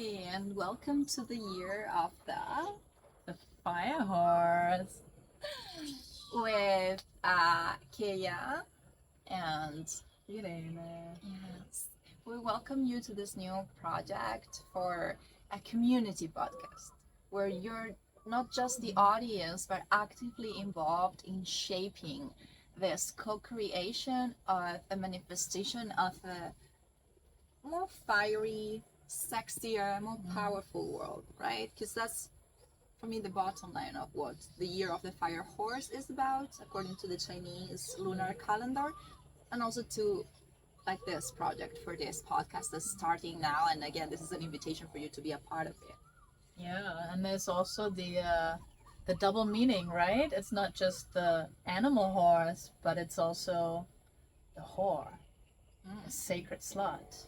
And welcome to the year of the fire horse with Kea and Irene. Yes, we welcome you to this new project for a community podcast where you're not just the audience but actively involved in shaping this co-creation of a manifestation of a more fiery, sexier, more powerful world, right? Because that's for me the bottom line of what the year of the fire horse is about, according to the Chinese lunar calendar, and also to like this project for this podcast that's starting now. And again, this is an invitation for you to be a part of it. Yeah, and there's also the double meaning, right? It's not just the animal horse, but it's also the whore, a sacred slut.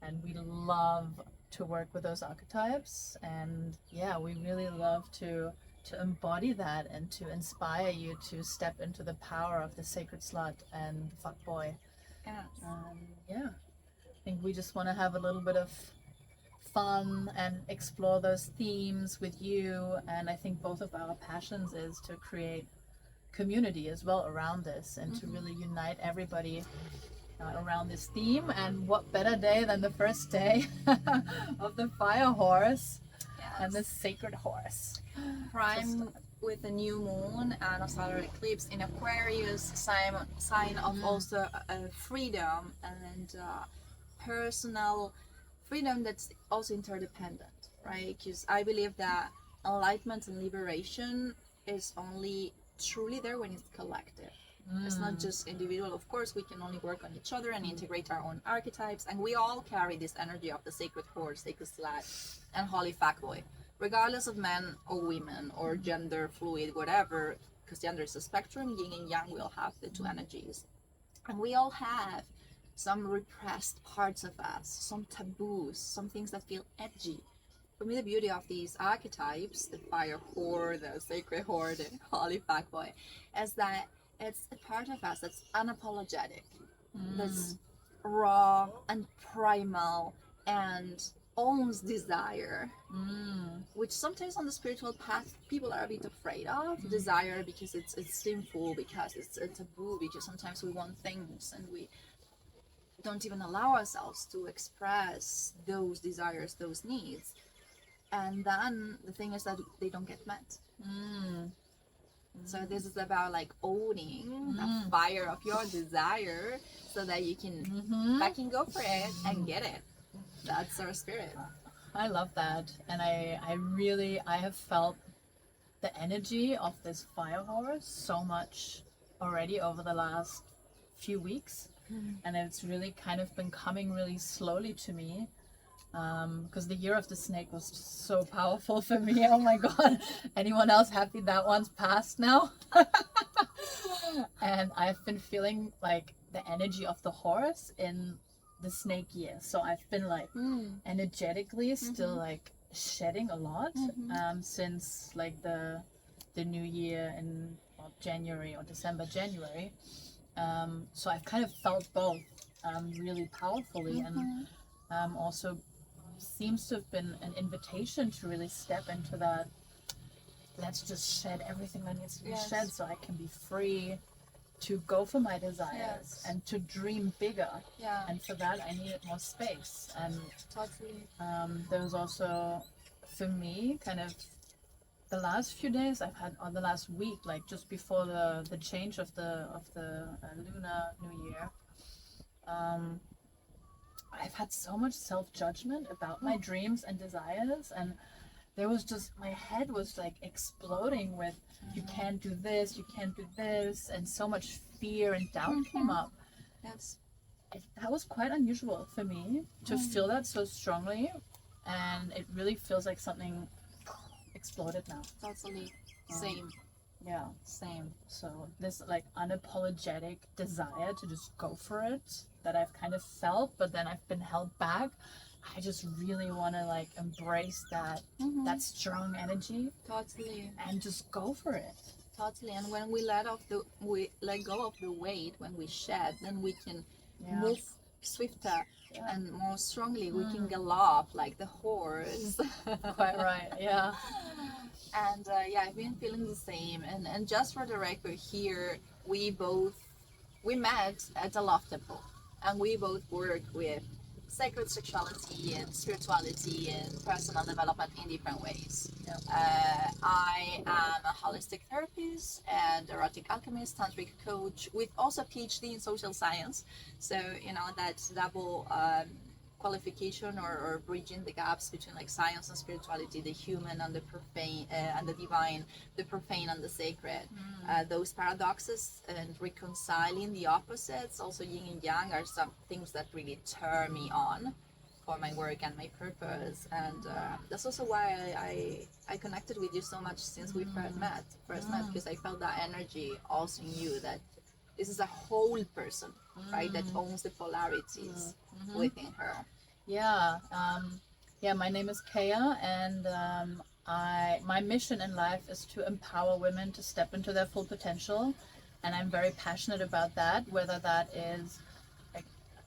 And we love to work with those archetypes, and yeah, we really love to embody that and to inspire you to step into the power of the sacred slut and the fuckboy. Yes. Yeah, I think we just want to have a little bit of fun and explore those themes with you, and I think both of our passions is to create community as well around this and to really unite everybody around this theme. And what better day than the first day of the fire horse and the sacred horse Prime with the new moon and a solar eclipse in Aquarius, sign of also freedom and personal freedom that's also interdependent, right? Because I believe that enlightenment and liberation is only truly there when it's collective. It's not just individual. Of course, we can only work on each other and integrate our own archetypes, and we all carry this energy of the sacred horse, sacred slut, and holy fuckboy, regardless of men or women or gender fluid, whatever. Because gender is a spectrum, yin and yang. We all have the two energies, and we all have some repressed parts of us, some taboos, some things that feel edgy. For me, the beauty of these archetypes, the fire whore, the sacred whore, the holy fuckboy, is that it's a part of us that's unapologetic, that's raw and primal and owns desire, which sometimes on the spiritual path people are a bit afraid of. Desire because it's sinful, because it's a taboo, because sometimes we want things and we don't even allow ourselves to express those desires, those needs. And then the thing is that they don't get met. So this is about like owning the fire of your desire so that you can fucking go for it and get it. That's our spirit. I love that, and I have felt the energy of this fire horse so much already over the last few weeks, and it's really kind of been coming really slowly to me, because the year of the snake was just so powerful for me. Oh my god, anyone else happy that one's passed now? And I've been feeling like the energy of the horse in the snake year, so I've been like energetically still like shedding a lot since like the new year in January or December, January. So I've kind of felt both really powerfully, and also seems to have been an invitation to really step into that. Let's just shed everything that needs to be shed so I can be free to go for my desires and to dream bigger. And for that I needed more space. And there was also, for me, kind of the last few days I've had, or the last week, like just before the change of the lunar new year, I've had so much self-judgment about my dreams and desires, and there was just, my head was like exploding with you can't do this, you can't do this, and so much fear and doubt came up. That was quite unusual for me to feel that so strongly, and it really feels like something exploded now. Totally. Same. Yeah, same. So this like unapologetic desire to just go for it that I've kind of felt, but then I've been held back. I just really want to like embrace that strong energy. Totally. And just go for it. Totally. And when we let go of the weight, when we shed, then we can move swifter Yeah. and more strongly we can gallop like the horse. Quite right. Yeah. And yeah, I've been feeling the same. And just for the record here, we met at a Love Temple, and we both work with sacred sexuality and spirituality and personal development in different ways. Yeah. I am a holistic therapist and erotic alchemist, tantric coach with also a PhD in social science. So that's double qualification, or bridging the gaps between like science and spirituality, the human and the profane and the divine, the profane and the sacred. Those paradoxes and reconciling the opposites, also yin and yang, are some things that really turn me on for my work and my purpose. And that's also why I connected with you so much since we first met, because I felt that energy also in you, that this is a whole person, right, that owns the polarities within her. Yeah. Yeah. My name is Kaya, and my mission in life is to empower women to step into their full potential, and I'm very passionate about that. Whether that is like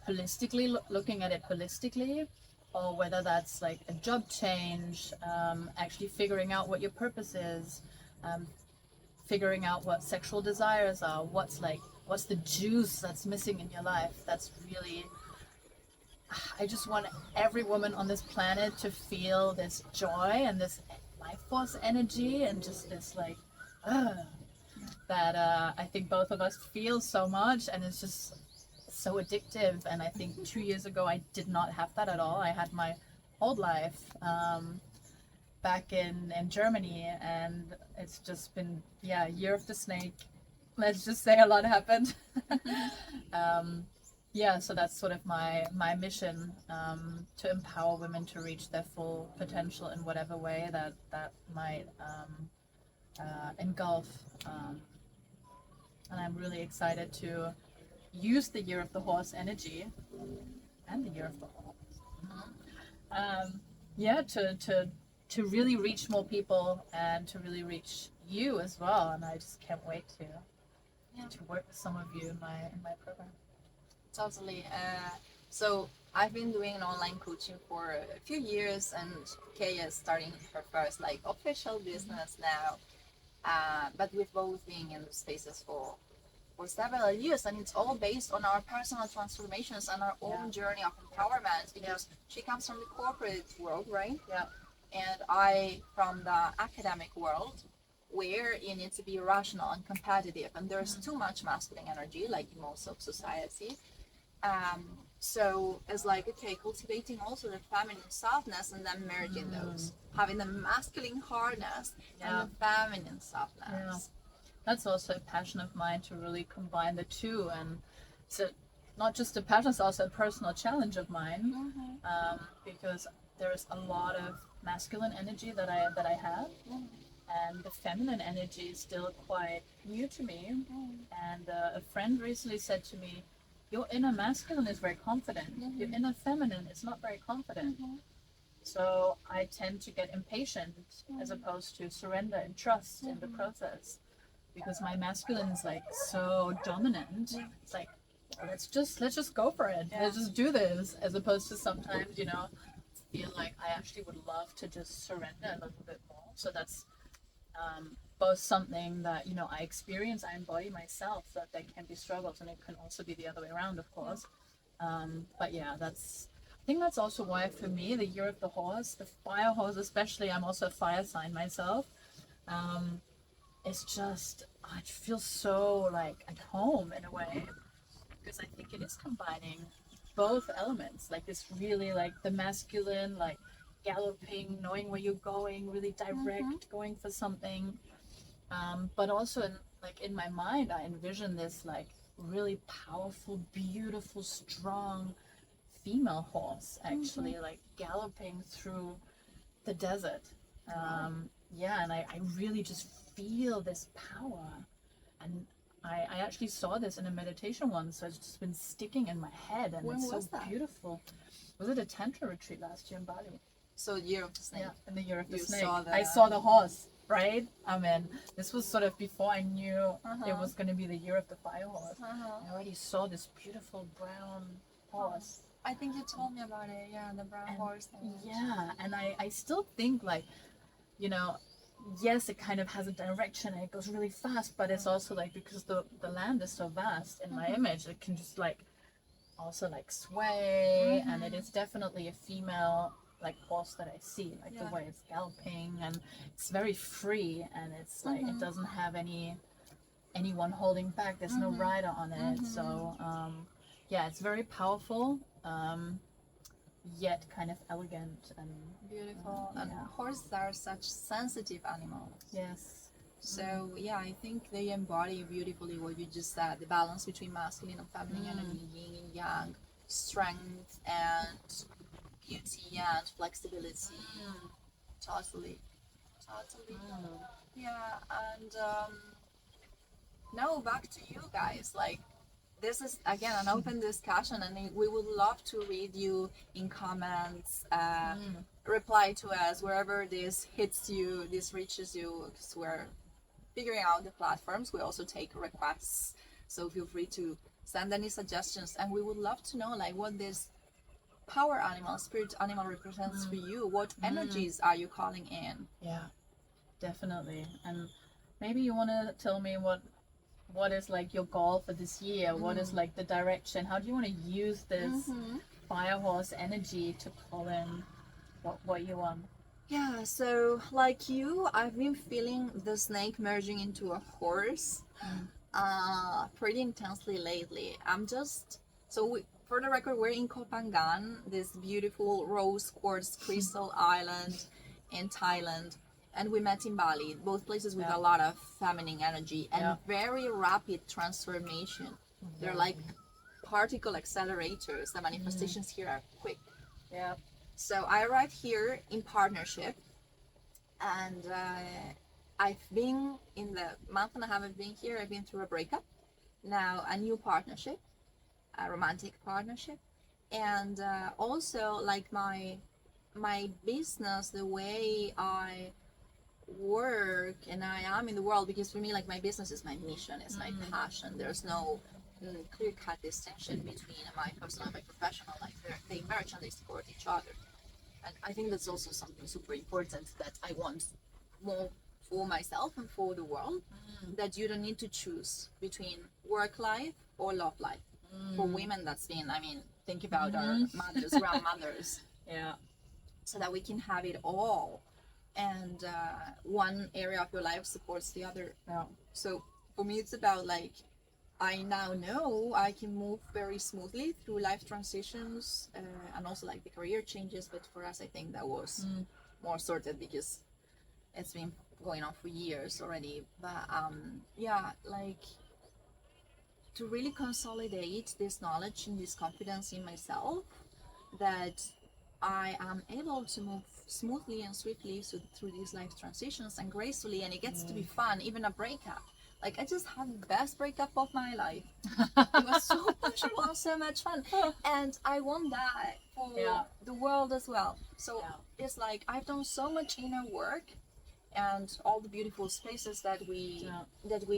holistically looking at it holistically, or whether that's like a job change, actually figuring out what your purpose is, figuring out what sexual desires are, what's the juice that's missing in your life. That's really, I just want every woman on this planet to feel this joy and this life force energy, and just this like that I think both of us feel so much, and it's just so addictive. And I think 2 years ago I did not have that at all. I had my old life back in Germany, and it's just been year of the snake. Let's just say a lot happened. So that's sort of my mission, to empower women to reach their full potential in whatever way that might engulf. And I'm really excited to use the Year of the Horse energy and the Year of the Horse. To really reach more people and to really reach you as well. And I just can't wait to work with some of you in my program. Totally. So I've been doing online coaching for a few years, and Kaya is starting her first like official business now. But we've both been in the spaces for several years, and it's all based on our personal transformations and our own journey of empowerment, because she comes from the corporate world, right? Yeah. And I from the academic world, where you need to be rational and competitive, and there's too much masculine energy, like in most of society. So it's like, okay, cultivating also the feminine softness, and then merging those, having the masculine hardness and the feminine softness. Yeah. That's also a passion of mine, to really combine the two. And so not just a passion, it's also a personal challenge of mine, because there is a lot of masculine energy that I have, and the feminine energy is still quite new to me. And a friend recently said to me, your inner masculine is very confident, your inner feminine is not very confident. So I tend to get impatient as opposed to surrender and trust in the process, because my masculine is like so dominant. It's like, let's just go for it. Let's just do this, as opposed to sometimes, feel like I actually would love to just surrender a little bit more. So that's both something that I experience, I embody myself, that there can be struggles, and it can also be the other way around, of course. But yeah, I think that's also why for me the Year of the Horse, the fire horse especially, I'm also a fire sign myself. It's just, I feel so like at home in a way, because I think it is combining both elements, like this really like the masculine, like galloping, knowing where you're going, really direct, going for something. But also in my mind, I envision this like really powerful, beautiful, strong female horse, actually, like galloping through the desert. And I really just feel this power. And I actually saw this in a meditation once, so it's just been sticking in my head, and When it's so was that? beautiful. Was it a Tantra retreat last year in Bali? So Year of the Snake. Yeah, in the Year of the You Snake. saw I saw the horse, right? I mean, this was sort of before I knew it was going to be the Year of the Fire Horse. I already saw this beautiful brown horse. I think you told me about it. Yeah, the brown And- horse. And Yeah, and I still think like, you know, yes, it kind of has a direction and it goes really fast, but it's also like because the land is so vast in my image, it can just like also like sway, and it is definitely a female like horse that I see, like Yeah. the way it's galloping, and it's very free, and it's like it doesn't have anyone holding back. There's no rider on it, so yeah, it's very powerful. Yet kind of elegant and beautiful. And yeah. horses are such sensitive animals. yes. So yeah, I think they embody beautifully what you just said: the balance between masculine and feminine energy, yin and yang, strength and beauty and flexibility. Totally, totally. Yeah, and now back to you guys. Like, this is again an open discussion, and we would love to read you in comments. Reply to us wherever this hits you, this reaches you, because we're figuring out the platforms. We also take requests, so feel free to send any suggestions, and we would love to know like what this power animal, spirit animal represents for you. What energies are you calling in? Yeah, definitely. And maybe you want to tell me what is like your goal for this year? What is like the direction? How do you want to use this fire horse energy to pull in what you want? Yeah, so like you, I've been feeling the snake merging into a horse pretty intensely lately. For the record, we're in Koh Phangan, this beautiful rose quartz crystal island in Thailand, and we met in Bali, both places with a lot of feminine energy and very rapid transformation. They're like particle accelerators. The manifestations here are quick. Yeah. So I arrived here in partnership, and I've been in the month and a half I've been here. I've been through a breakup, now a new partnership, a romantic partnership, and also like my business, the way I work and I am in the world, because for me like my business is my mission, is my passion. There's no clear cut distinction between my personal and my professional. Like they merge and they support each other. And I think that's also something super important that I want more for myself and for the world, that you don't need to choose between work life or love life. For women, that's been, I mean, think about our mothers, grandmothers, Yeah. so that we can have it all. And one area of your life supports the other. Yeah. So for me, it's about like, I now know I can move very smoothly through life transitions and also like the career changes. But for us, I think that was more sorted because it's been going on for years already. But yeah, like to really consolidate this knowledge and this confidence in myself, that I am able to move smoothly and swiftly through these life transitions and gracefully, and it gets to be fun, even a breakup. Like I just had the best breakup of my life. It was so pleasurable and so much fun, and I want that for the world as well. So it's like I've done so much inner work, and all the beautiful spaces that we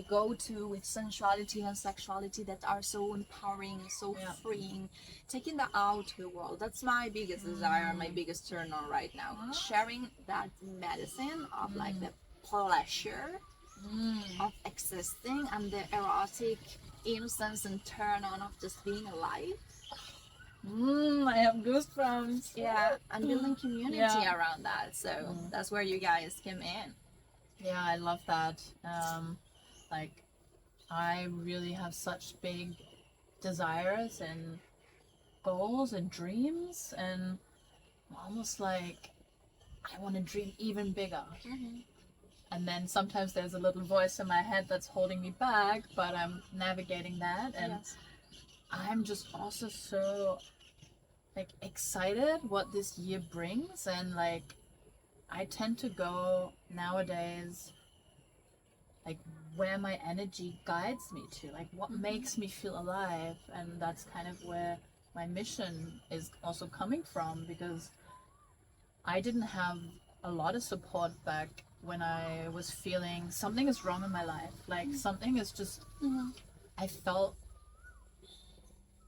go to with sensuality and sexuality that are so empowering, so freeing, taking that out to the world. That's my biggest desire, my biggest turn on right now. Sharing that medicine of like the pleasure of existing and the erotic innocence and turn on of just being alive. I have goosebumps. Yeah, and building community around that. So that's where you guys came in. Yeah, I love that. Like, I really have such big desires and goals and dreams, and almost like I want to dream even bigger. And then sometimes there's a little voice in my head that's holding me back, but I'm navigating that, and I'm just also so like excited what this year brings. And like I tend to go nowadays like where my energy guides me to, like what makes me feel alive, and that's kind of where my mission is also coming from, because I didn't have a lot of support back when I was feeling something is wrong in my life. Like something is just I felt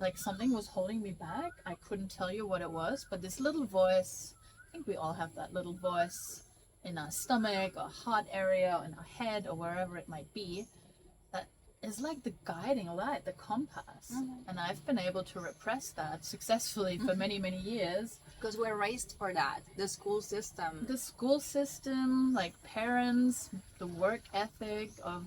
like something was holding me back. I couldn't tell you what it was, but this little voice, I think we all have that little voice in our stomach or heart area or in our head or wherever it might be, that is like the guiding light, the compass. And I've been able to repress that successfully for many, many years. Because we're raised for that. The school system. The school system, like parents, the work ethic of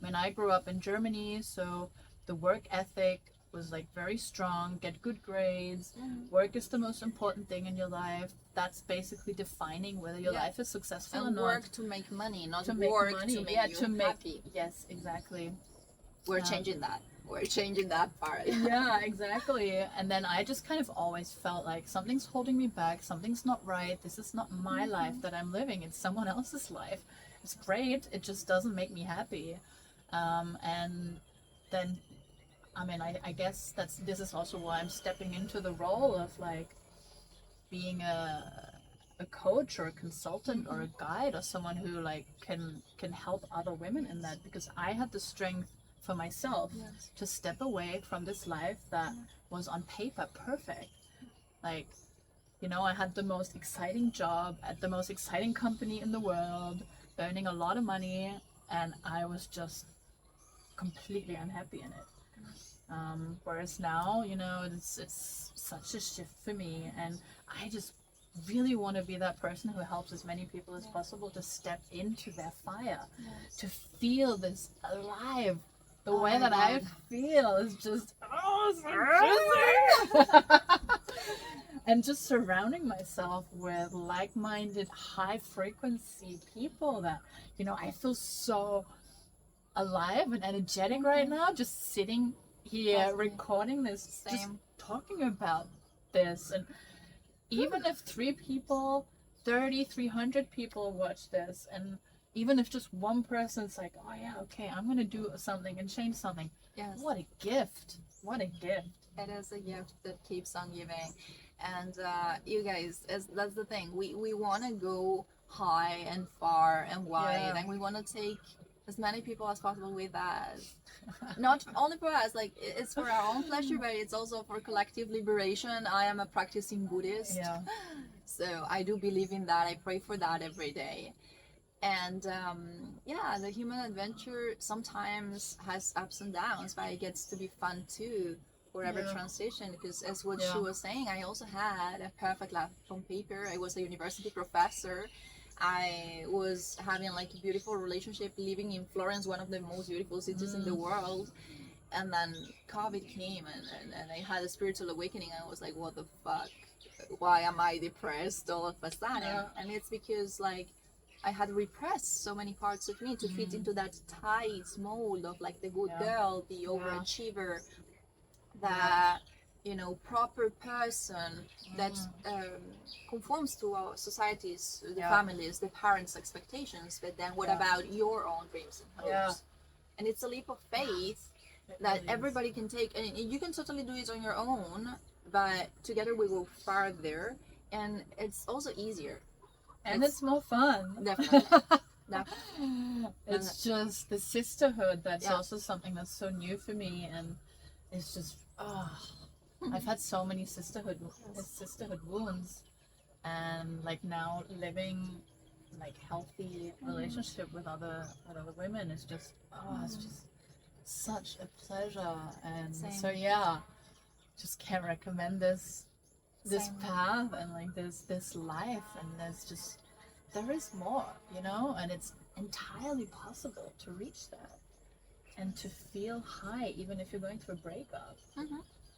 when I grew up in Germany, so the work ethic was like very strong, get good grades, work is the most important thing in your life. That's basically defining whether your life is successful and or not. work to make money, not To work make money. to make Yeah, you to make happy. Yes, exactly. We're changing that. We're changing that part. Yeah, exactly. And then I just kind of always felt like something's holding me back, something's not right, this is not my life that I'm living, it's someone else's life. It's great, it just doesn't make me happy. And then, I mean, I guess this is also why I'm stepping into the role of like being a coach or a consultant or a guide or someone who like can help other women in that, because I had the strength for myself to step away from this life that was on paper perfect. Like, you know, I had the most exciting job at the most exciting company in the world, earning a lot of money, and I was just completely unhappy in it. Whereas now, you know, it's such a shift for me, and I just really want to be that person who helps as many people as possible to step into their fire, to feel this alive. The way that I feel is just, and just surrounding myself with like-minded, high-frequency people that, you know, I feel so alive and energetic right now, just sitting here recording this, just talking about this. And even if 3 people, 30, 300 people watch this, and even if just one person's like, oh yeah, okay, I'm gonna do something and change something. Yes. What a gift. What a gift. It is a gift that keeps on giving. And you guys, that's the thing. We want to go high and far and wide, and we want to take as many people as possible with us. Not only for us, like it's for our own pleasure, but it's also for collective liberation. I am a practicing Buddhist, so I do believe in that. I pray for that every day. And the human adventure sometimes has ups and downs, but it gets to be fun too for every transition, because as what she was saying, I also had a perfect life on paper. I was a university professor. I was having like a beautiful relationship living in Florence, one of the most beautiful cities in the world. And then COVID came and I had a spiritual awakening. I was like, what the fuck? Why am I depressed all of a sudden? And it's because like I had repressed so many parts of me to fit into that tight mold of like the good girl, the overachiever, the you know, proper person that conforms to our society's, the families, the parents' expectations. But then what about your own dreams and hopes? And it's a leap of faith that everybody can take, and you can totally do it on your own, but together we go farther, and it's also easier. And it's more fun. Definitely. It's just the sisterhood that's also something that's so new for me, and it's just I've had so many sisterhood wounds, and like now living like healthy relationship with other women is just it's just such a pleasure. And so just can't recommend this path and like this life, and there is more, you know, and it's entirely possible to reach that and to feel high even if you're going through a breakup.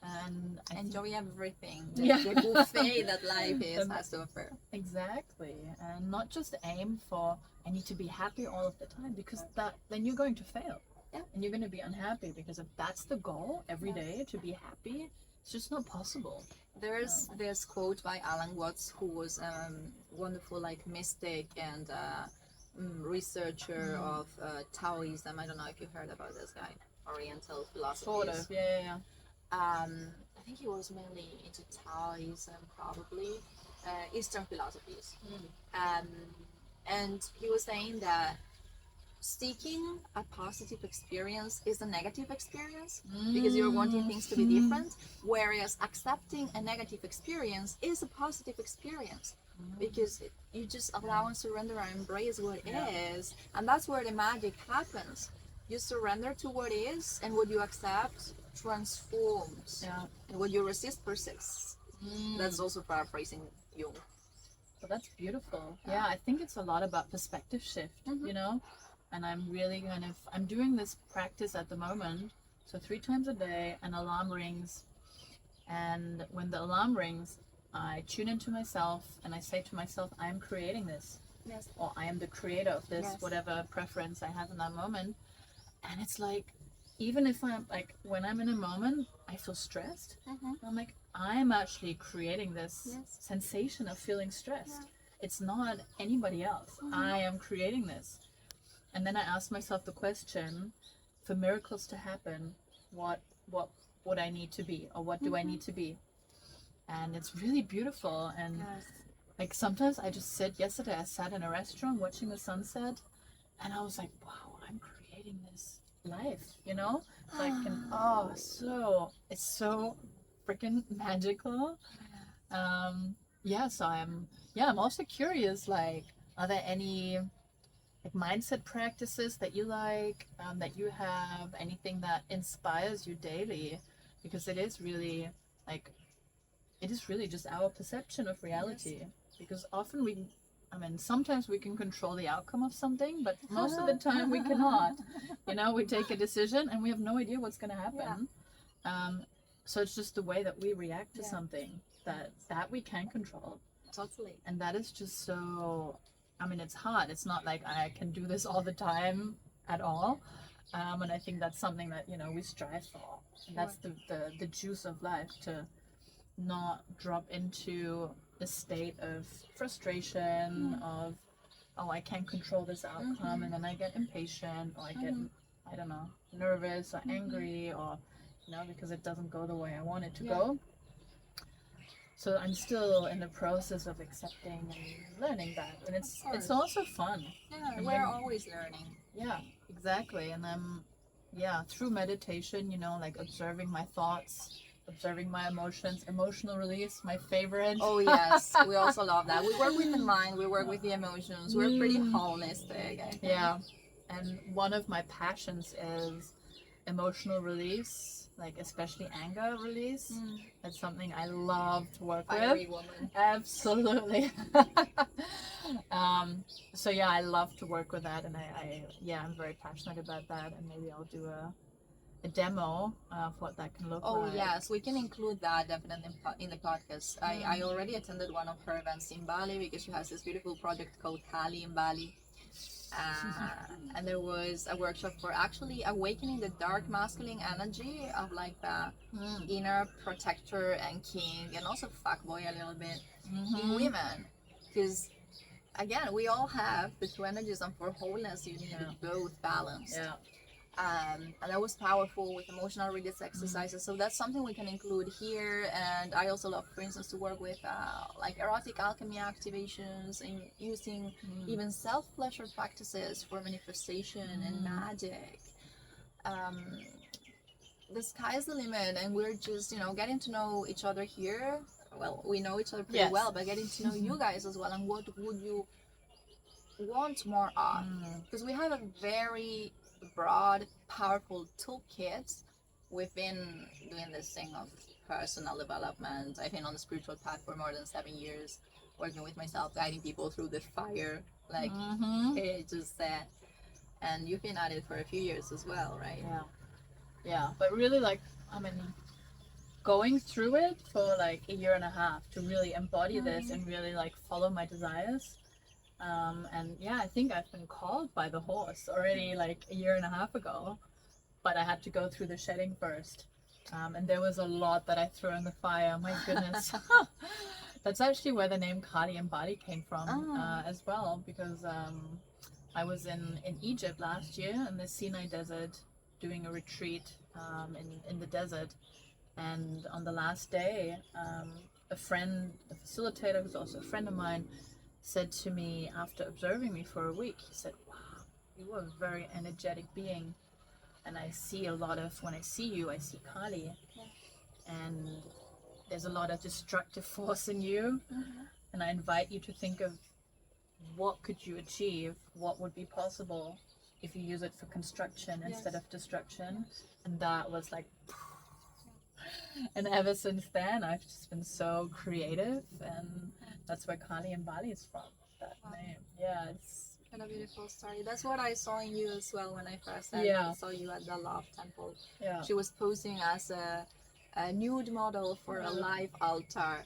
And enjoy everything, the buffet that life has to offer. Exactly. And not just aim for I need to be happy all of the time, because then you're going to fail. And you're going to be unhappy, because if that's the goal every day, to be happy, it's just not possible. There's this quote by Alan Watts, who was a wonderful like mystic and researcher of Taoism. I don't know if you heard about this guy, Oriental philosophy. Sort of, yeah. I think he was mainly into Taoism, probably Eastern philosophies. And he was saying that seeking a positive experience is a negative experience because you're wanting things to be different, whereas accepting a negative experience is a positive experience because you just allow and surrender and embrace what is, and that's where the magic happens. You surrender to what is, and what you accept transforms, and what you resist persists. That's also paraphrasing Jung. Well, that's beautiful. Yeah, I think it's a lot about perspective shift, you know? And I'm really I'm doing this practice at the moment. So 3 times a day, an alarm rings. And when the alarm rings, I tune into myself and I say to myself, I'm creating this. Yes. Or I am the creator of this, Yes. whatever preference I have in that moment. And it's like, even if I'm like, when I'm in a moment, I feel stressed. I'm like, I'm actually creating this sensation of feeling stressed. It's not anybody else. I am creating this. And then I ask myself the question, for miracles to happen, what would I need to be, or what do I need to be? And it's really beautiful. And like sometimes I just sit. Yesterday I sat in a restaurant watching the sunset, and I was like, wow, I'm creating this life, you know? Like, it's so freaking magical. So I'm also curious, like, are there any like mindset practices that you like, that you have, anything that inspires you daily? Because it is really just our perception of reality. Because often sometimes we can control the outcome of something, but most of the time we cannot. You know, we take a decision and we have no idea what's going to happen. So it's just the way that we react to something that we can control. Totally. And that is just so, it's hard. It's not like I can do this all the time at all. And I think that's something that, we strive for. And that's the juice of life, to not drop into a state of frustration, of, I can't control this outcome, and then I get impatient, or I get, I don't know, nervous or angry, or, because it doesn't go the way I want it to go. So I'm still in the process of accepting and learning that, and it's also fun. Yeah, we're always learning. Yeah, exactly. And through meditation, like observing my thoughts, observing my emotions, emotional release, my favorite. Oh yes, we also love that. We work with the mind, we work with the emotions. We're pretty holistic, I think. Yeah, and one of my passions is emotional release, like especially anger release. That's something I love to work Fiery with. woman. Absolutely. I love to work with that, and I'm very passionate about that, and maybe I'll do a demo of what that can look like. Oh yes, we can include that definitely in the podcast. I already attended one of her events in Bali because she has this beautiful project called Kali in Bali. And there was a workshop for actually awakening the dark masculine energy of like the inner protector and king, and also fuckboy a little bit in women, because again we all have the 2 energies, and for wholeness you need both balanced. And that was powerful with emotional release exercises. So that's something we can include here. And I also love, for instance, to work with like erotic alchemy activations, and using even self-pleasure practices for manifestation and magic. The sky's the limit, and we're just getting to know each other here. Well, we know each other pretty well, but getting to know you guys as well, and what would you want more of, because we have a very broad, powerful toolkit. We've been doing this thing of personal development, I think, on the spiritual path for more than 7 years, working with myself, guiding people through the fire, like it just said. And you've been at it for a few years as well, right? But really, going through it for like a year and a half to really embody this and really like follow my desires. I think I've been called by the horse already like a year and a half ago, but I had to go through the shedding first. And there was a lot that I threw in the fire. My goodness. That's actually where the name Kali and Bali came from as well, because I was in Egypt last year in the Sinai Desert doing a retreat in the desert. And on the last day, a facilitator who's also a friend of mine, said to me after observing me for a week, he said, wow, you are a very energetic being, and I see a lot of, when I see you, I see Kali, and there's a lot of destructive force in you, and I invite you to think of what could you achieve, what would be possible if you use it for construction instead of destruction. And that was like, and ever since then I've just been so creative, and that's where Kali and Bali is from, that name. Yeah, it's And a beautiful story. That's what I saw in you as well when I first saw you at the Love Temple. yeah. She was posing as a nude model for a live altar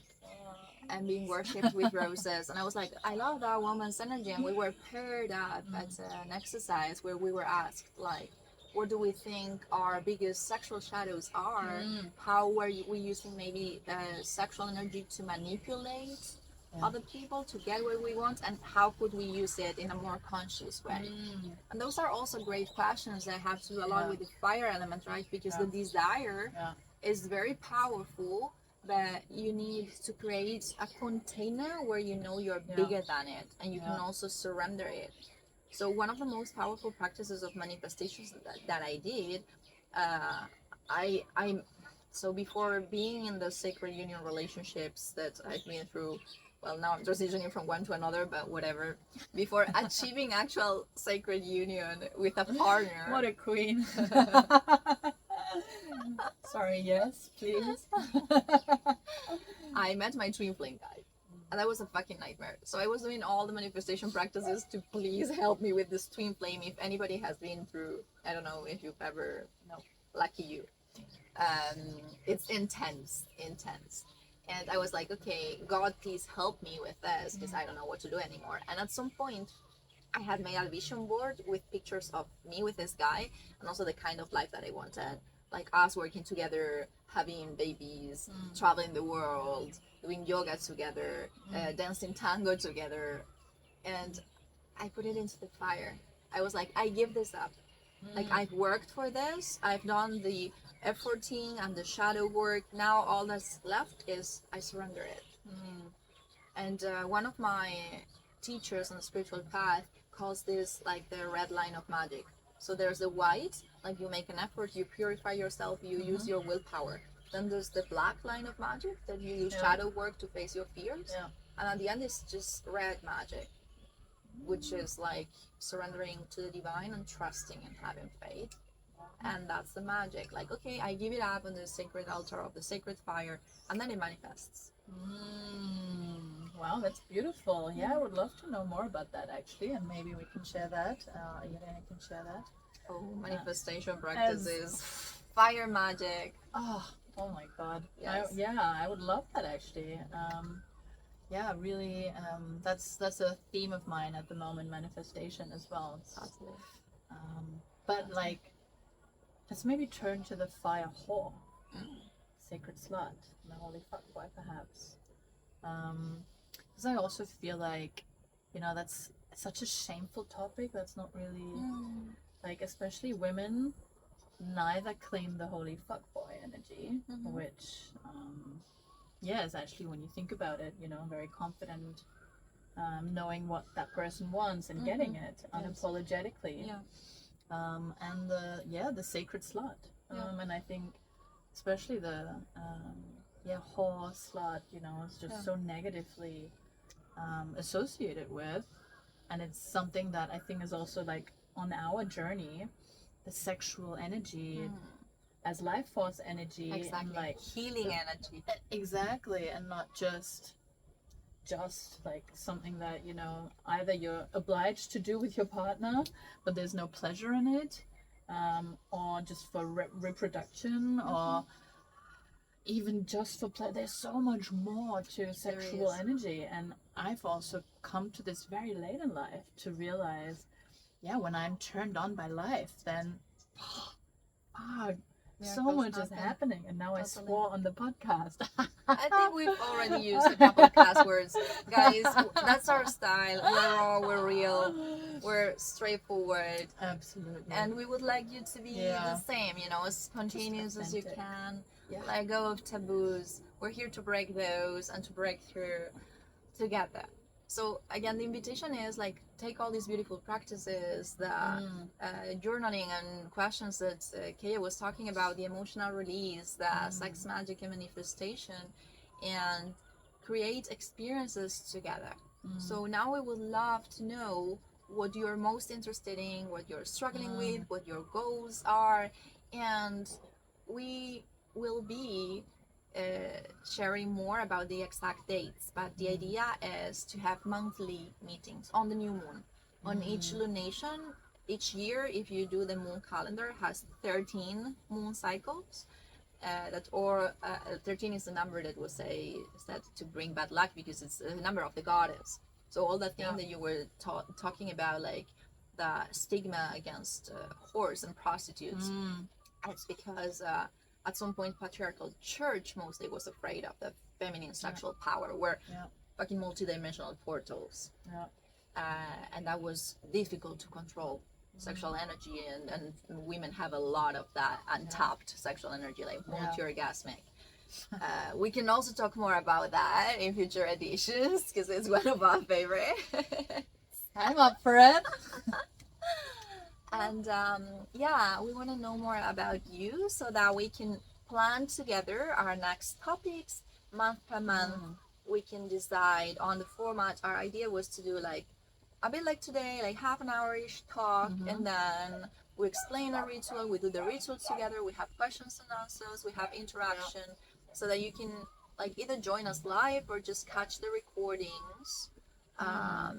and being worshipped with roses. And I was like, I love that woman's energy. And we were paired up at an exercise where we were asked, like, what do we think our biggest sexual shadows are? How were we using maybe sexual energy to manipulate other people to get what we want, and how could we use it in a more conscious way? And those are also great questions that have to do a lot with the fire element, right? Because the desire is very powerful, but you need to create a container where you know you're bigger than it, and you can also surrender it. So one of the most powerful practices of manifestations that I did, so before being in the sacred union relationships that I've been through, well, now I'm transitioning from one to another, but whatever. Before achieving actual sacred union with a partner. What a queen. Sorry, yes, please. I met my twin flame guy. And that was a fucking nightmare. So I was doing all the manifestation practices to please help me with this twin flame. If anybody has been through, I don't know if you've ever, lucky you. It's intense. And I was like, okay, God, please help me with this, because I don't know what to do anymore. And at some point, I had made a vision board with pictures of me with this guy, and also the kind of life that I wanted. Like us working together, having babies, traveling the world, doing yoga together, dancing tango together. And I put it into the fire. I was like, I give this up. Like, I've worked for this. I've done the efforting and the shadow work. Now all that's left is I surrender it. And one of my teachers on the spiritual path calls this like the red line of magic. So there's the white, like you make an effort, you purify yourself, you use your willpower. Then there's the black line of magic that you use shadow work to face your fears. And at the end it's just red magic, which is like surrendering to the divine and trusting and having faith. And that's the magic. Like, okay, I give it up on the sacred altar of the sacred fire, and then it manifests. Wow, that's beautiful. Yeah, I would love to know more about that, actually, and maybe we can share that. Irene can share that. Oh, manifestation practices, fire magic. Oh my God. Yes. I would love that, actually. Yeah, really. That's a theme of mine at the moment, manifestation as well. But like, let's maybe turn to the fire whore, sacred slut, the holy fuckboy, perhaps. Because I also feel like, that's such a shameful topic. That's not really like, especially women neither claim the holy fuckboy energy, which is actually, when you think about it, very confident, knowing what that person wants and getting it unapologetically. And the sacred slut. And I think especially the whore, slut, is just so negatively associated with, and it's something that I think is also like on our journey, the sexual energy as life force energy, exactly. And like healing energy. Exactly, and not just like something that either you're obliged to do with your partner but there's no pleasure in it, or just for reproduction, or even just for play. There's so much more to sexual energy, and I've also come to this very late in life to realize, when I'm turned on by life, then so much is happening. And now I swore on the podcast. I think we've already used a couple of cuss words. Guys, that's our style. We're raw, we're real, we're straightforward. Absolutely. And we would like you to be the same, as spontaneous as you can. Let go of taboos. We're here to break those and to break through together. So again, the invitation is like take all these beautiful practices, the journaling and questions that Kaya was talking about, the emotional release, the sex magic and manifestation, and create experiences together. So now we would love to know what you're most interested in, what you're struggling with, what your goals are, and we will be sharing more about the exact dates, but the idea is to have monthly meetings on the new moon. On each lunation, each year, if you do the moon calendar, has 13 moon cycles. 13 is the number that was said to bring bad luck because it's the number of the goddess. So all that thing that you were talking about, like the stigma against whores and prostitutes, it's because at some point patriarchal church mostly was afraid of the feminine sexual power. We're fucking multidimensional portals, and that was difficult to control sexual energy, and women have a lot of that untapped sexual energy, like multi-orgasmic. We can also talk more about that in future editions because it's one of our favorite. I'm up for it. And we want to know more about you so that we can plan together our next topics month per month. We can decide on the format. Our idea was to do like a bit like today, like half an hour-ish talk, and then we explain a ritual, we do the ritual together, we have questions and answers, we have interaction, so that you can like either join us live or just catch the recordings. What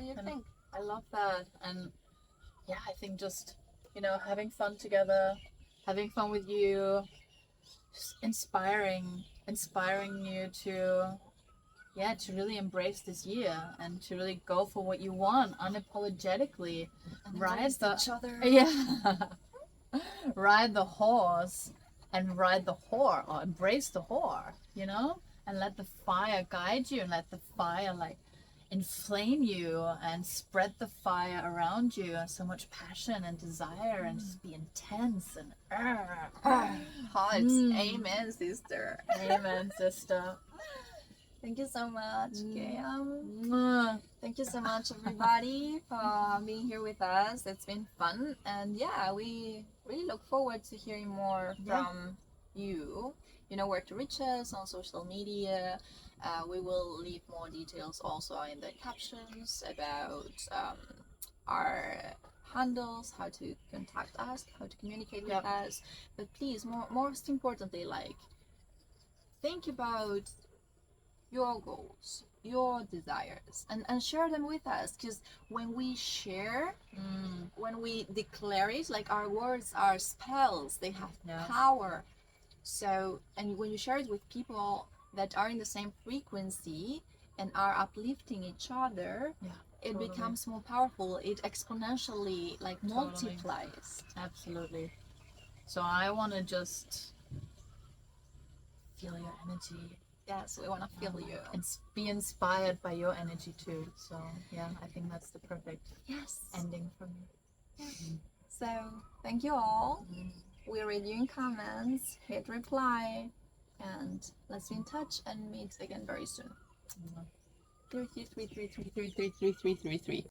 do you think? I love that. And I think just, having fun together, having fun with you, just inspiring you to really embrace this year and to really go for what you want unapologetically. And Ride each other. Ride the horse and ride the whore, or embrace the whore, and let the fire guide you, and let the fire like inflame you and spread the fire around you, and so much passion and desire, and just be intense and hot. Amen, sister. Amen, sister. Thank you so much, Kaya. Thank you so much, everybody, for being here with us. It's been fun, and we really look forward to hearing more from you. You know where to reach us on social media. We will leave more details also in the captions about our handles, how to contact us, how to communicate with us. But please, most importantly, like, think about your goals, your desires, and share them with us, because when we share, when we declare it, like, our words are spells, they have power. So, and when you share it with people that are in the same frequency and are uplifting each other, it becomes more powerful. It exponentially multiplies. Absolutely. So I want to just feel your energy. Yes, we want to feel you. And be inspired by your energy too. So I think that's the perfect ending for me. So thank you all. We read you in comments, hit reply, and let's be in touch and meet again very soon. 333333333.